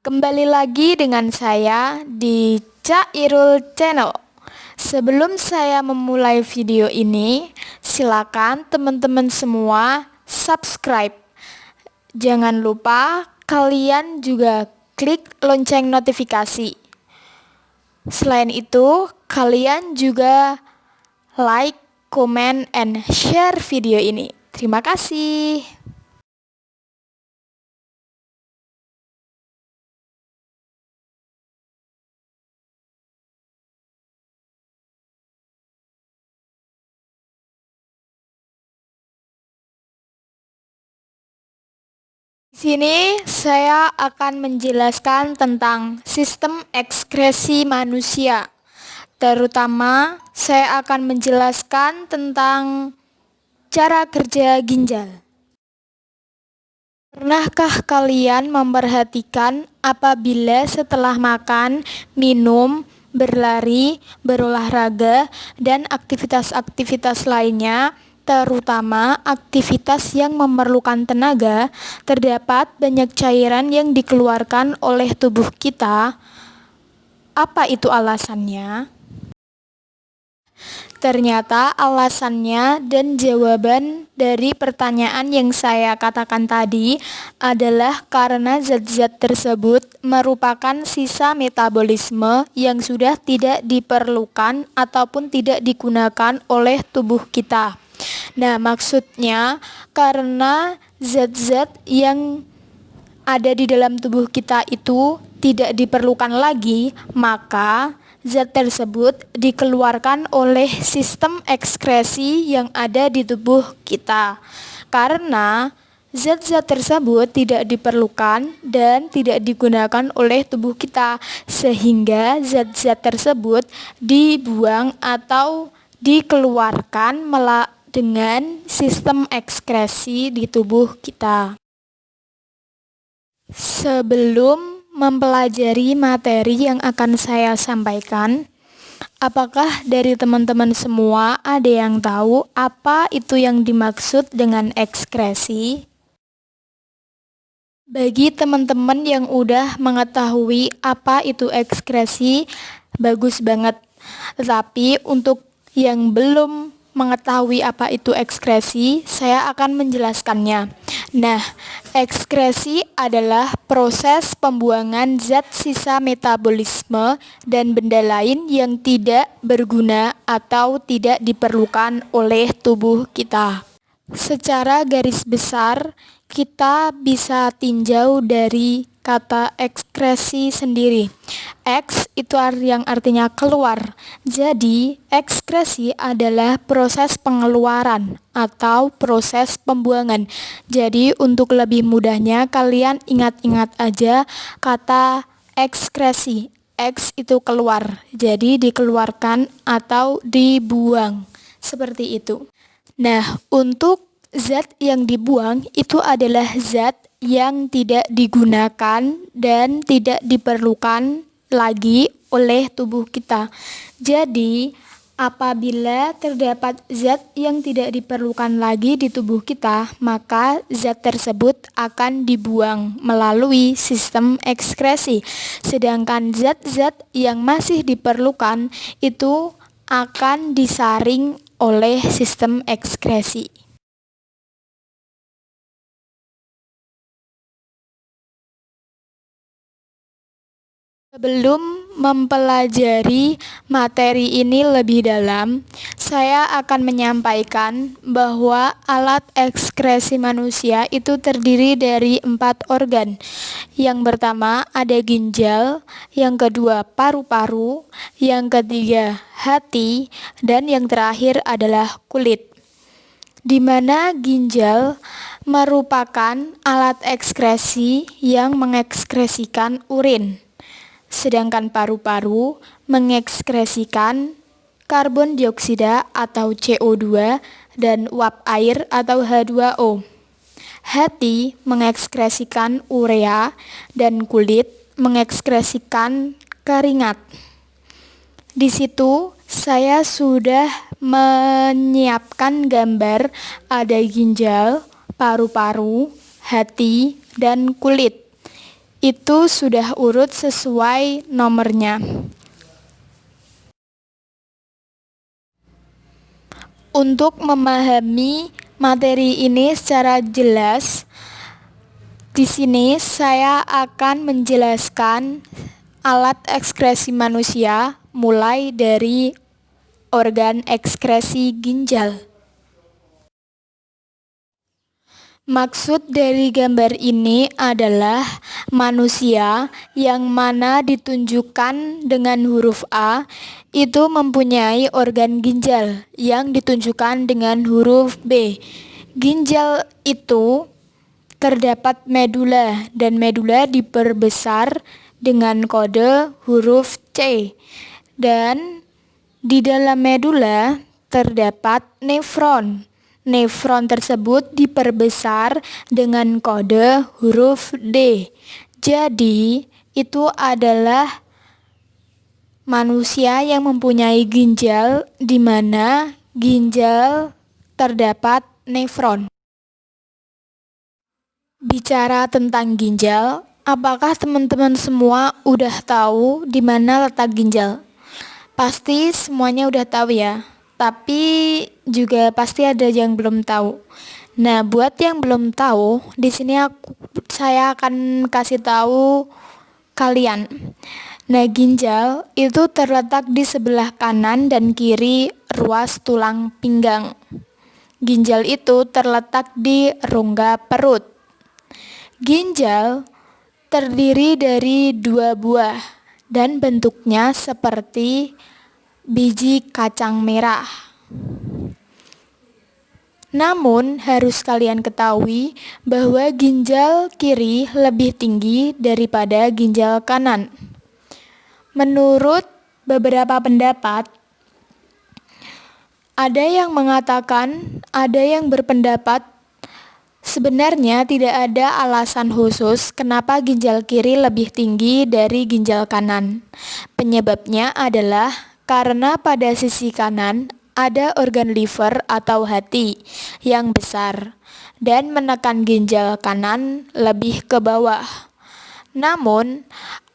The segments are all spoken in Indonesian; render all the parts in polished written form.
Kembali lagi dengan saya di Cairul Channel. Sebelum saya memulai video ini, silakan teman-teman semua subscribe. Jangan lupa kalian juga klik lonceng notifikasi. Selain itu, kalian juga like, comment, and share video ini. Terima kasih. Di sini saya akan menjelaskan tentang sistem ekskresi manusia. Terutama saya akan menjelaskan tentang cara kerja ginjal. Pernahkah kalian memperhatikan apabila setelah makan, minum, berlari, berolahraga, dan aktivitas-aktivitas lainnya, terutama aktivitas yang memerlukan tenaga, terdapat banyak cairan yang dikeluarkan oleh tubuh kita? Apa itu alasannya? Ternyata alasannya dan jawaban dari pertanyaan yang saya katakan tadi adalah karena zat-zat tersebut merupakan sisa metabolisme yang sudah tidak diperlukan ataupun tidak digunakan oleh tubuh kita. Nah, maksudnya karena zat-zat yang ada di dalam tubuh kita itu tidak diperlukan lagi, maka zat tersebut dikeluarkan oleh sistem ekskresi yang ada di tubuh kita. Karena zat-zat tersebut tidak diperlukan dan tidak digunakan oleh tubuh kita, sehingga zat-zat tersebut dibuang atau dikeluarkan dengan sistem ekskresi di tubuh kita. Sebelum mempelajari materi yang akan saya sampaikan, apakah dari teman-teman semua ada yang tahu apa itu yang dimaksud dengan ekskresi? Bagi teman-teman yang udah mengetahui apa itu ekskresi, bagus banget. Tetapi untuk yang belum mengetahui apa itu ekskresi, saya akan menjelaskannya. Nah, ekskresi adalah proses pembuangan zat sisa metabolisme dan benda lain yang tidak berguna atau tidak diperlukan oleh tubuh kita. Secara garis besar, kita bisa tinjau dari kata ekskresi sendiri. Eks itu yang artinya keluar. Jadi, ekskresi adalah proses pengeluaran atau proses pembuangan. Jadi, untuk lebih mudahnya kalian ingat-ingat aja kata ekskresi. Eks itu keluar. Jadi, dikeluarkan atau dibuang. Seperti itu. Nah, untuk zat yang dibuang itu adalah zat yang tidak digunakan dan tidak diperlukan lagi oleh tubuh kita. Jadi, apabila terdapat zat yang tidak diperlukan lagi di tubuh kita, maka zat tersebut akan dibuang melalui sistem ekskresi. Sedangkan zat-zat yang masih diperlukan itu akan disaring oleh sistem ekskresi. Sebelum mempelajari materi ini lebih dalam, saya akan menyampaikan bahwa alat ekskresi manusia itu terdiri dari 4 organ. Yang pertama ada ginjal, yang kedua paru-paru, yang ketiga hati, dan yang terakhir adalah kulit. Di mana ginjal merupakan alat ekskresi yang mengekskresikan urin. Sedangkan paru-paru mengekskresikan karbon dioksida atau CO2 dan uap air atau H2O. Hati mengekskresikan urea dan kulit mengekskresikan keringat. Di situ saya sudah menyiapkan gambar ada ginjal, paru-paru, hati, dan kulit. itu sudah urut sesuai nomornya. Untuk memahami materi ini secara jelas, di sini saya akan menjelaskan alat ekskresi manusia mulai dari organ ekskresi ginjal. Maksud dari gambar ini adalah manusia yang mana ditunjukkan dengan huruf A itu mempunyai organ ginjal yang ditunjukkan dengan huruf B. Ginjal itu terdapat medula dan medula diperbesar dengan kode huruf C. Dan di dalam medula terdapat nefron. Nefron tersebut diperbesar dengan kode huruf D. Jadi, itu adalah manusia yang mempunyai ginjal di mana ginjal terdapat nefron. Bicara tentang ginjal, apakah teman-teman semua udah tahu di mana letak ginjal? Pasti semuanya udah tahu ya. Tapi juga pasti ada yang belum tahu. Nah, buat yang belum tahu, di sini saya akan kasih tahu kalian. Nah, ginjal itu terletak di sebelah kanan dan kiri ruas tulang pinggang. Ginjal itu terletak di rongga perut. Ginjal terdiri dari 2 buah dan bentuknya seperti biji kacang merah. Namun, harus kalian ketahui bahwa ginjal kiri lebih tinggi daripada ginjal kanan. Menurut beberapa pendapat, ada yang berpendapat sebenarnya tidak ada alasan khusus kenapa ginjal kiri lebih tinggi dari ginjal kanan. Penyebabnya adalah karena pada sisi kanan ada organ liver atau hati yang besar dan menekan ginjal kanan lebih ke bawah. Namun,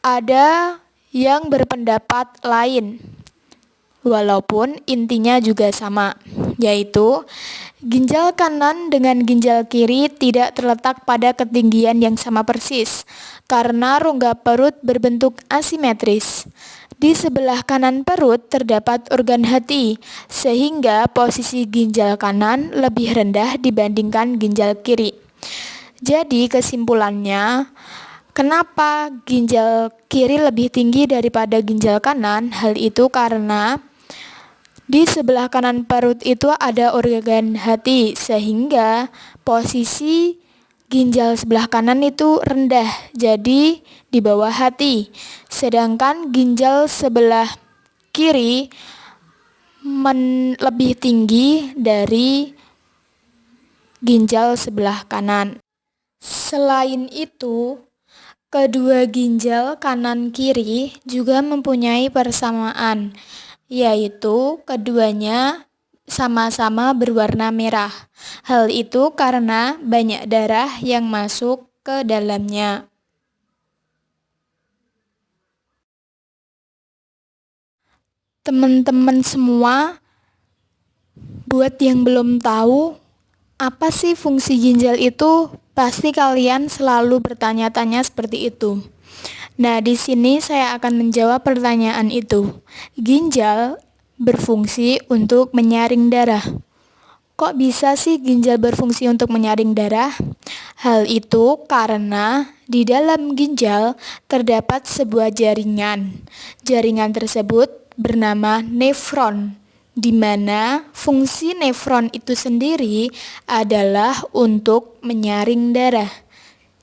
ada yang berpendapat lain, walaupun intinya juga sama, yaitu ginjal kanan dengan ginjal kiri tidak terletak pada ketinggian yang sama persis, karena rongga perut berbentuk asimetris. Di sebelah kanan perut terdapat organ hati, sehingga posisi ginjal kanan lebih rendah dibandingkan ginjal kiri. Jadi kesimpulannya, kenapa ginjal kiri lebih tinggi daripada ginjal kanan? Hal itu karena di sebelah kanan perut itu ada organ hati, sehingga posisi ginjal sebelah kanan itu rendah, jadi di bawah hati. Sedangkan ginjal sebelah kiri lebih tinggi dari ginjal sebelah kanan. Selain itu, kedua ginjal kanan kiri juga mempunyai persamaan, yaitu keduanya sama-sama berwarna merah. Hal itu karena banyak darah yang masuk ke dalamnya. Teman-teman semua, buat yang belum tahu apa sih fungsi ginjal itu, pasti kalian selalu bertanya-tanya seperti itu. Nah, di sini saya akan menjawab pertanyaan itu. Ginjal berfungsi untuk menyaring darah. Kok bisa sih ginjal berfungsi untuk menyaring darah? Hal itu karena di dalam ginjal terdapat sebuah jaringan. Jaringan tersebut bernama nefron, di mana fungsi nefron itu sendiri adalah untuk menyaring darah.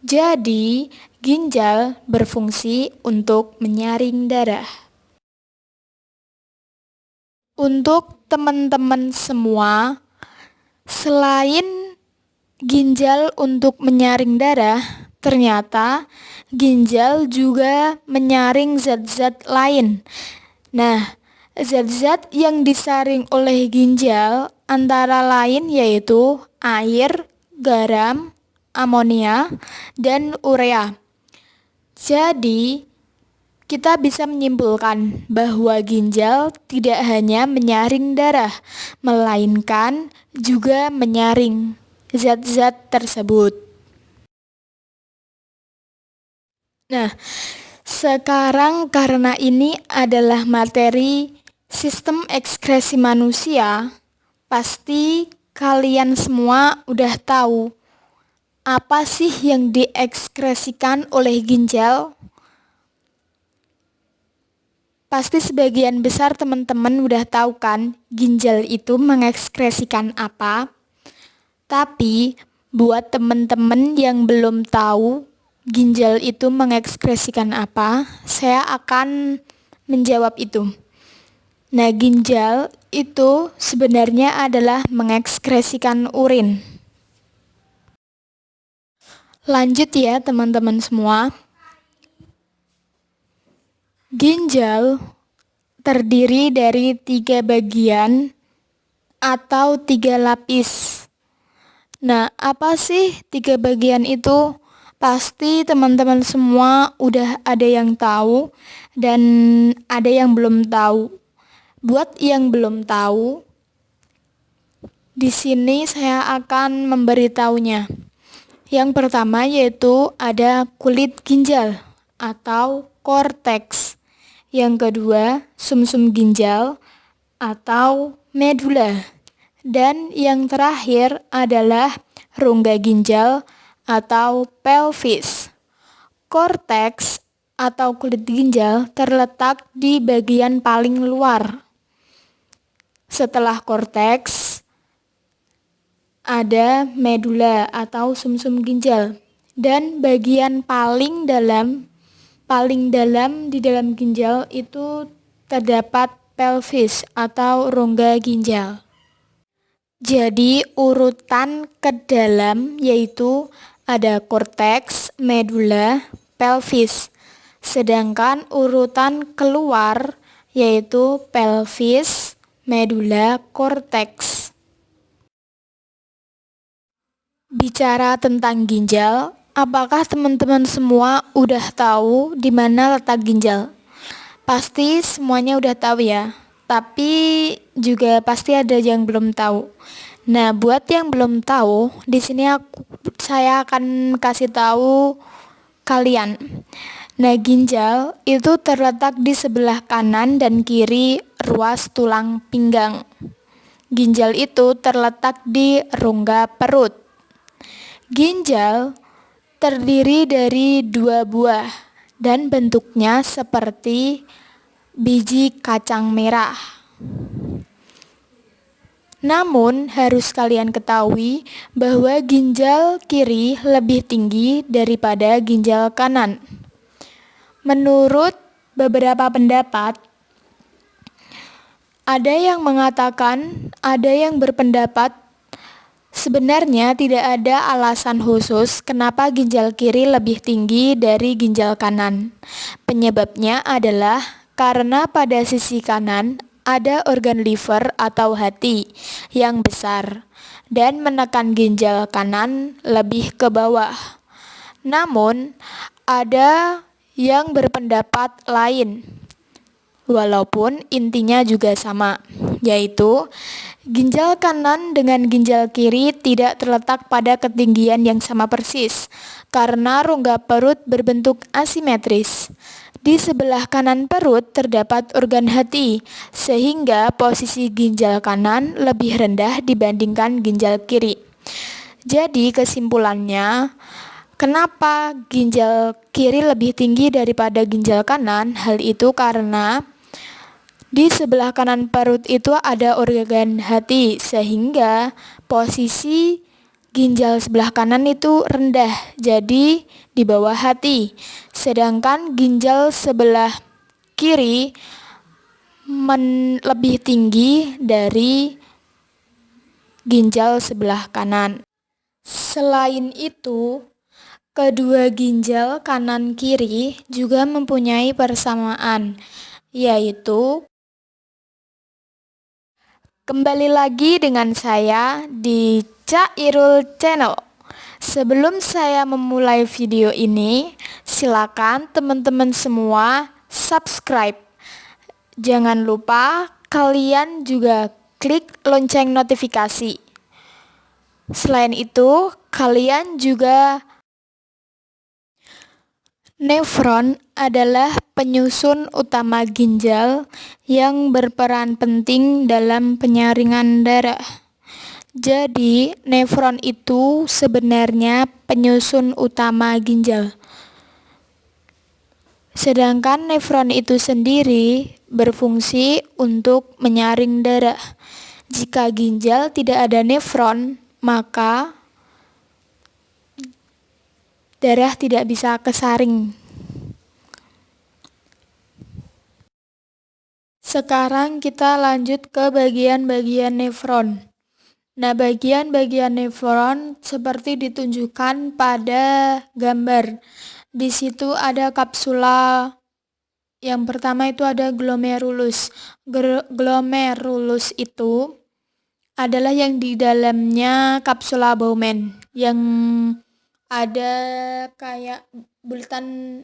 Jadi, ginjal berfungsi untuk menyaring darah. Untuk teman-teman semua, selain ginjal untuk menyaring darah, ternyata ginjal juga menyaring zat-zat lain. Nah, zat-zat yang disaring oleh ginjal antara lain yaitu air, garam, amonia, dan urea. Jadi, kita bisa menyimpulkan bahwa ginjal tidak hanya menyaring darah, melainkan juga menyaring zat-zat tersebut. Nah, sekarang karena ini adalah materi sistem ekskresi manusia, pasti kalian semua udah tahu apa sih yang diekskresikan oleh ginjal. Pasti sebagian besar teman-teman udah tahu kan ginjal itu mengekskresikan apa. Tapi buat teman-teman yang belum tahu ginjal itu mengekskresikan apa, saya akan menjawab itu. Nah, ginjal itu sebenarnya adalah mengekskresikan urin. Lanjut ya teman-teman semua. Ginjal terdiri dari 3 bagian atau 3 lapis. Nah, apa sih 3 bagian itu? Pasti teman-teman semua udah ada yang tahu dan ada yang belum tahu. Buat yang belum tahu, di sini saya akan memberitahunya. Yang pertama yaitu ada kulit ginjal atau korteks. Yang kedua, sumsum ginjal atau medula. Dan yang terakhir adalah rongga ginjal atau pelvis. Korteks atau kulit ginjal terletak di bagian paling luar. Setelah korteks, ada medula atau sumsum ginjal. Dan bagian paling dalam di dalam ginjal itu terdapat pelvis atau rongga ginjal. Jadi urutan ke dalam yaitu ada korteks, medula, pelvis. Sedangkan urutan keluar yaitu pelvis, medula, korteks. Bicara tentang ginjal, apakah teman-teman semua udah tahu di mana letak ginjal? Pasti semuanya udah tahu ya, tapi juga pasti ada yang belum tahu. Nah, buat yang belum tahu, di sini saya akan kasih tahu kalian. Nah, ginjal itu terletak di sebelah kanan dan kiri ruas tulang pinggang. Ginjal itu terletak di rongga perut. Ginjal terdiri dari 2 buah dan bentuknya seperti biji kacang merah. Namun harus kalian ketahui bahwa ginjal kiri lebih tinggi daripada ginjal kanan. Menurut beberapa pendapat, ada yang berpendapat sebenarnya tidak ada alasan khusus kenapa ginjal kiri lebih tinggi dari ginjal kanan. Penyebabnya adalah karena pada sisi kanan ada organ liver atau hati yang besar dan menekan ginjal kanan lebih ke bawah. Namun, ada yang berpendapat lain, walaupun intinya juga sama, yaitu ginjal kanan dengan ginjal kiri tidak terletak pada ketinggian yang sama persis, karena rongga perut berbentuk asimetris. Di sebelah kanan perut terdapat organ hati, sehingga posisi ginjal kanan lebih rendah dibandingkan ginjal kiri. Jadi kesimpulannya, kenapa ginjal kiri lebih tinggi daripada ginjal kanan? Hal itu karena di sebelah kanan perut itu ada organ hati, sehingga posisi ginjal sebelah kanan itu rendah, jadi di bawah hati. Sedangkan ginjal sebelah kiri lebih tinggi dari ginjal sebelah kanan. Selain itu, kedua ginjal kanan kiri juga mempunyai persamaan, yaitu kembali lagi dengan saya di Cairul Channel. Sebelum saya memulai video ini, silakan teman-teman semua subscribe. Jangan lupa kalian juga klik lonceng notifikasi. Selain itu, kalian juga nefron adalah penyusun utama ginjal yang berperan penting dalam penyaringan darah. Jadi, nefron itu sebenarnya penyusun utama ginjal. Sedangkan nefron itu sendiri berfungsi untuk menyaring darah. Jika ginjal tidak ada nefron, maka darah tidak bisa kesaring. Sekarang kita lanjut ke bagian-bagian nefron. Nah, bagian-bagian nefron seperti ditunjukkan pada gambar. Di situ ada kapsula. Yang pertama itu ada glomerulus. Glomerulus itu adalah yang di dalamnya kapsula Bowman, yang ada kayak bulatan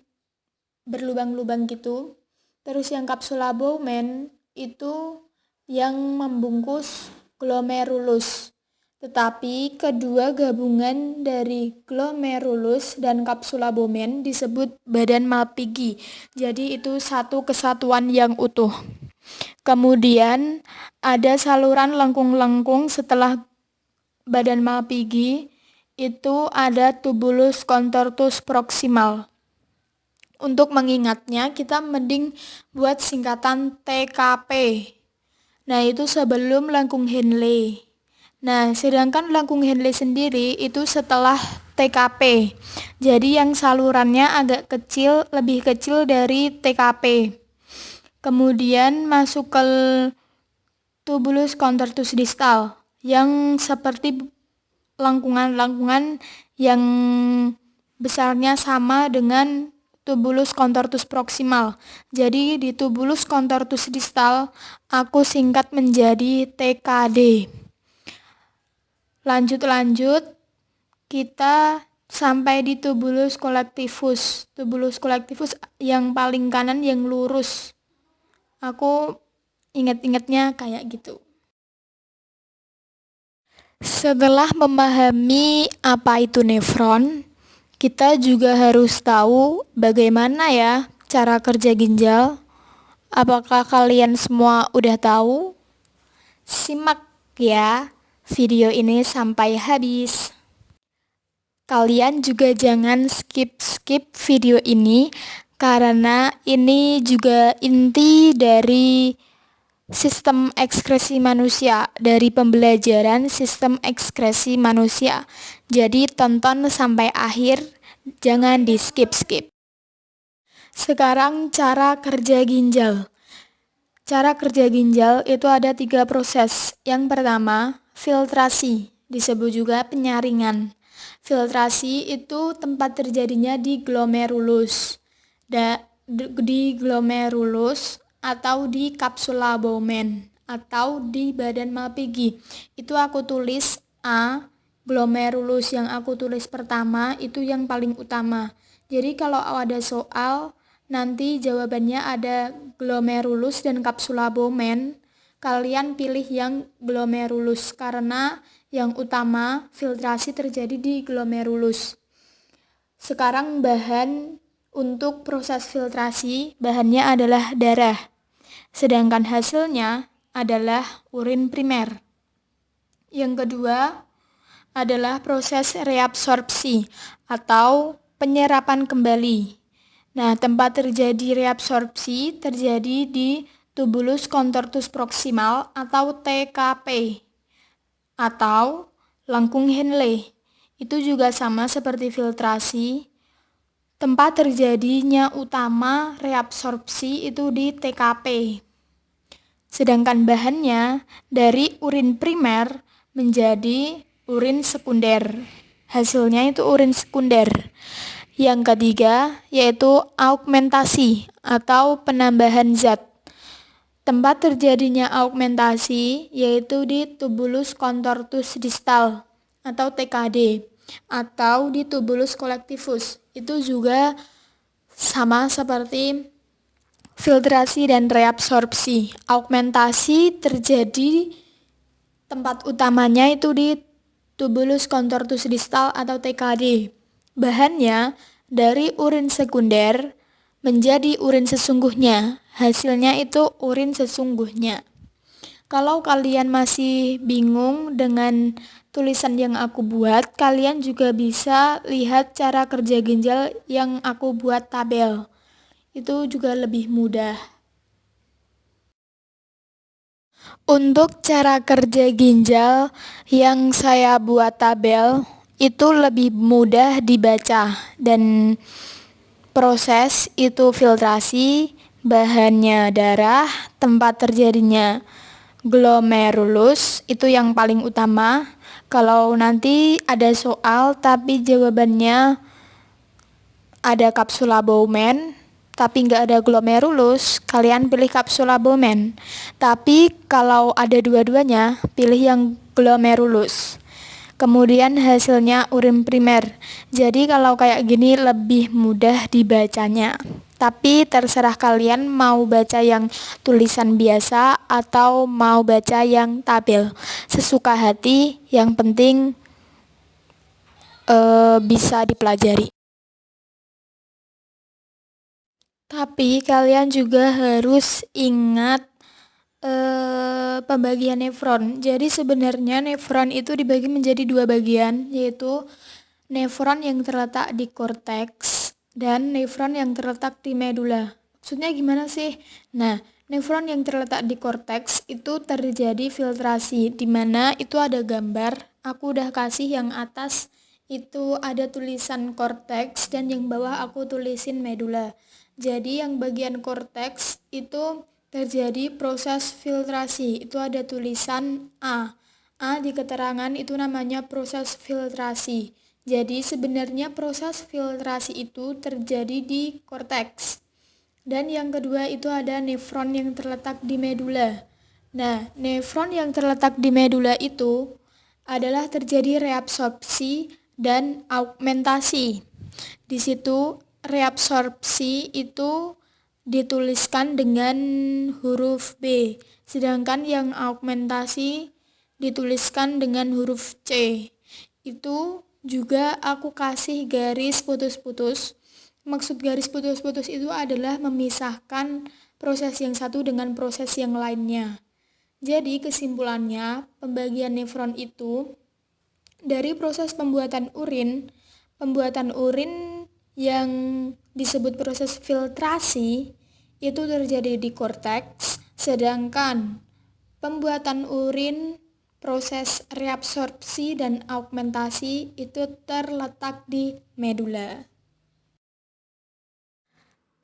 berlubang-lubang gitu. Terus yang kapsula Bowman itu yang membungkus glomerulus. Tetapi kedua gabungan dari glomerulus dan kapsula Bowman disebut badan Malpighi. Jadi itu satu kesatuan yang utuh. Kemudian ada saluran lengkung-lengkung setelah badan Malpighi, itu ada tubulus contortus proximal. Untuk mengingatnya, kita mending buat singkatan TKP. Nah, itu sebelum lengkung Henle. Nah, sedangkan lengkung Henle sendiri itu setelah TKP. Jadi yang salurannya agak kecil, lebih kecil dari TKP. Kemudian masuk ke tubulus contortus distal yang seperti lengkungan-lengkungan yang besarnya sama dengan tubulus contortus proximal. Jadi di tubulus contortus distal aku singkat menjadi TKD. Lanjut, kita sampai di tubulus collectivus. Tubulus collectivus yang paling kanan yang lurus. Aku ingat-ingatnya kayak gitu. Setelah memahami apa itu nefron, kita juga harus tahu bagaimana ya cara kerja ginjal. Apakah kalian semua udah tahu? Simak ya video ini sampai habis. Kalian juga jangan skip video ini karena ini juga inti dari sistem ekskresi manusia, dari pembelajaran sistem ekskresi manusia. Jadi tonton sampai akhir, jangan di skip. Sekarang cara kerja ginjal. Cara kerja ginjal itu ada 3 proses. Yang pertama, filtrasi, disebut juga penyaringan. Filtrasi itu tempat terjadinya di glomerulus. Di glomerulus atau di kapsula Bowman atau di badan Malpighi. Itu aku tulis A, glomerulus yang aku tulis pertama itu yang paling utama. Jadi kalau ada soal nanti jawabannya ada glomerulus dan kapsula Bowman, kalian pilih yang glomerulus karena yang utama filtrasi terjadi di glomerulus. Sekarang bahan untuk proses filtrasi, bahannya adalah darah. Sedangkan hasilnya adalah urin primer. Yang kedua adalah proses reabsorpsi atau penyerapan kembali. Nah, tempat terjadi reabsorpsi terjadi di tubulus contortus proximal atau TKP atau lengkung Henle. Itu juga sama seperti filtrasi. Tempat terjadinya utama reabsorpsi itu di TKP. Sedangkan bahannya dari urin primer menjadi urin sekunder. Hasilnya itu urin sekunder. Yang ketiga yaitu augmentasi atau penambahan zat. Tempat terjadinya augmentasi yaitu di tubulus contortus distal atau TKD. atau di tubulus collectivus. Itu juga sama seperti filtrasi dan reabsorpsi. Augmentasi terjadi tempat utamanya itu di tubulus contortus distal atau TKD. Bahannya dari urin sekunder menjadi urin sesungguhnya. Hasilnya itu urin sesungguhnya. Kalau kalian masih bingung dengan tulisan yang aku buat, kalian juga bisa lihat cara kerja ginjal yang aku buat tabel. Itu juga lebih mudah. Untuk cara kerja ginjal yang saya buat tabel itu lebih mudah dibaca dan proses itu filtrasi, bahannya darah, tempat terjadinya glomerulus itu yang paling utama. Kalau nanti ada soal tapi jawabannya ada kapsula Bowman tapi nggak ada glomerulus, kalian pilih kapsula Bowman. Tapi kalau ada dua-duanya, pilih yang glomerulus. Kemudian hasilnya urin primer. Jadi kalau kayak gini lebih mudah dibacanya. Tapi terserah kalian mau baca yang tulisan biasa atau mau baca yang tabel. Sesuka hati, yang penting bisa dipelajari. Tapi kalian juga harus ingat pembagian nefron. Jadi sebenarnya nefron itu dibagi menjadi dua bagian, yaitu nefron yang terletak di korteks dan nefron yang terletak di medula. Maksudnya gimana sih? Nah, nefron yang terletak di korteks itu terjadi filtrasi, di mana itu ada gambar. Aku udah kasih yang atas itu ada tulisan korteks dan yang bawah aku tulisin medula. Jadi yang bagian korteks itu terjadi proses filtrasi. Itu ada tulisan A. A di keterangan itu namanya proses filtrasi. Jadi sebenarnya proses filtrasi itu terjadi di korteks. Dan yang kedua itu ada nefron yang terletak di medula. Nah, nefron yang terletak di medula itu adalah terjadi reabsorpsi dan augmentasi. Di situ reabsorpsi itu dituliskan dengan huruf B, sedangkan yang augmentasi dituliskan dengan huruf C. Itu juga aku kasih garis putus-putus. Maksud garis putus-putus itu adalah memisahkan proses yang satu dengan proses yang lainnya. Jadi kesimpulannya, pembagian nefron itu dari proses pembuatan urin yang disebut proses filtrasi itu terjadi di korteks, sedangkan pembuatan urin, proses reabsorpsi dan augmentasi itu terletak di medula.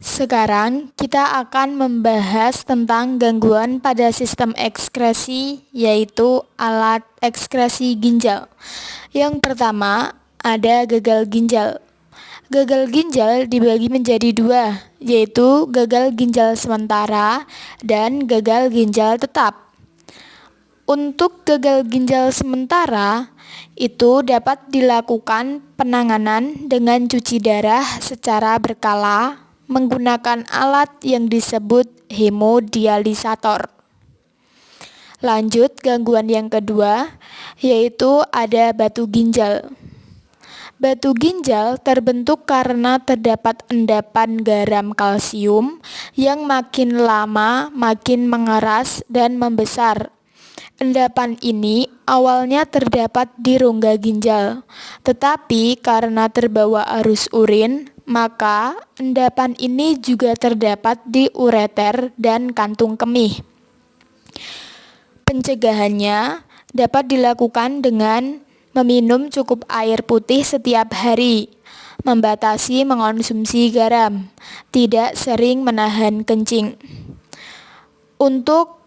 Sekarang kita akan membahas tentang gangguan pada sistem ekskresi, yaitu alat ekskresi ginjal. Yang pertama ada gagal ginjal. Gagal ginjal dibagi menjadi dua, yaitu gagal ginjal sementara dan gagal ginjal tetap. Untuk gagal ginjal sementara, itu dapat dilakukan penanganan dengan cuci darah secara berkala menggunakan alat yang disebut hemodialisator. Lanjut gangguan yang kedua, yaitu ada batu ginjal. Batu ginjal terbentuk karena terdapat endapan garam kalsium yang makin lama makin mengeras dan membesar. Endapan ini awalnya terdapat di rongga ginjal, tetapi karena terbawa arus urin, maka endapan ini juga terdapat di ureter dan kantung kemih. Pencegahannya dapat dilakukan dengan meminum cukup air putih setiap hari, membatasi mengonsumsi garam, tidak sering menahan kencing. Untuk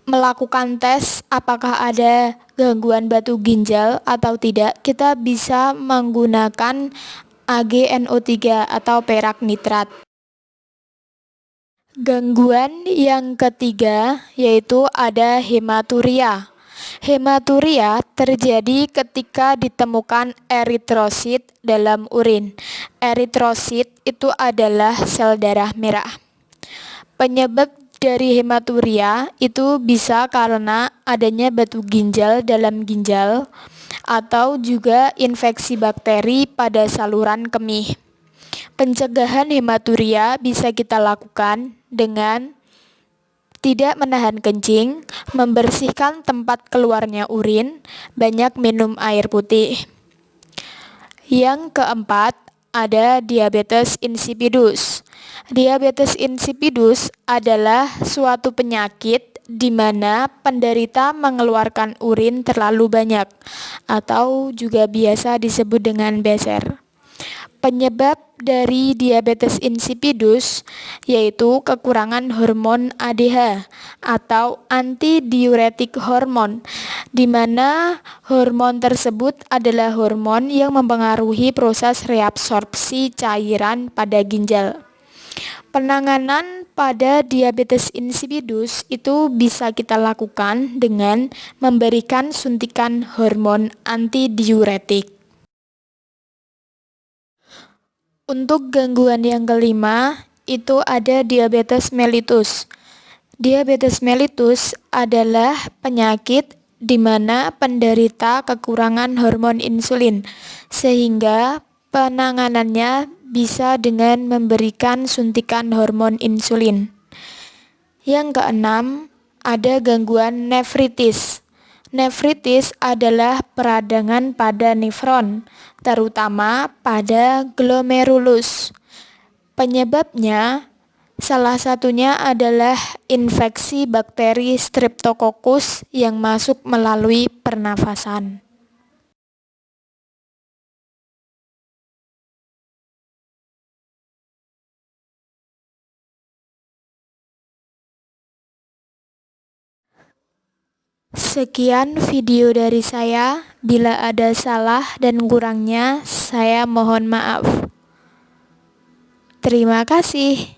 melakukan tes apakah ada gangguan batu ginjal atau tidak, kita bisa menggunakan AgNO3 atau perak nitrat. Gangguan yang ketiga yaitu ada hematuria. Hematuria terjadi ketika ditemukan eritrosit dalam urin. Eritrosit itu adalah sel darah merah. Penyebab dari hematuria itu bisa karena adanya batu ginjal dalam ginjal atau juga infeksi bakteri pada saluran kemih. Pencegahan hematuria bisa kita lakukan dengan tidak menahan kencing, membersihkan tempat keluarnya urin, banyak minum air putih. Yang keempat, ada diabetes insipidus. Diabetes insipidus adalah suatu penyakit di mana penderita mengeluarkan urin terlalu banyak atau juga biasa disebut dengan beser. Penyebab dari diabetes insipidus yaitu kekurangan hormon ADH atau antidiuretik hormon, di mana hormon tersebut adalah hormon yang mempengaruhi proses reabsorpsi cairan pada ginjal. Penanganan pada diabetes insipidus itu bisa kita lakukan dengan memberikan suntikan hormon antidiuretik. Untuk gangguan yang kelima, itu ada diabetes mellitus. Diabetes mellitus adalah penyakit di mana penderita kekurangan hormon insulin, sehingga penanganannya bisa dengan memberikan suntikan hormon insulin. Yang keenam, ada gangguan nefritis. Nefritis adalah peradangan pada nefron, terutama pada glomerulus. Penyebabnya salah satunya adalah infeksi bakteri Streptococcus yang masuk melalui pernafasan. Sekian video dari saya. Bila ada salah dan kurangnya, saya mohon maaf. Terima kasih.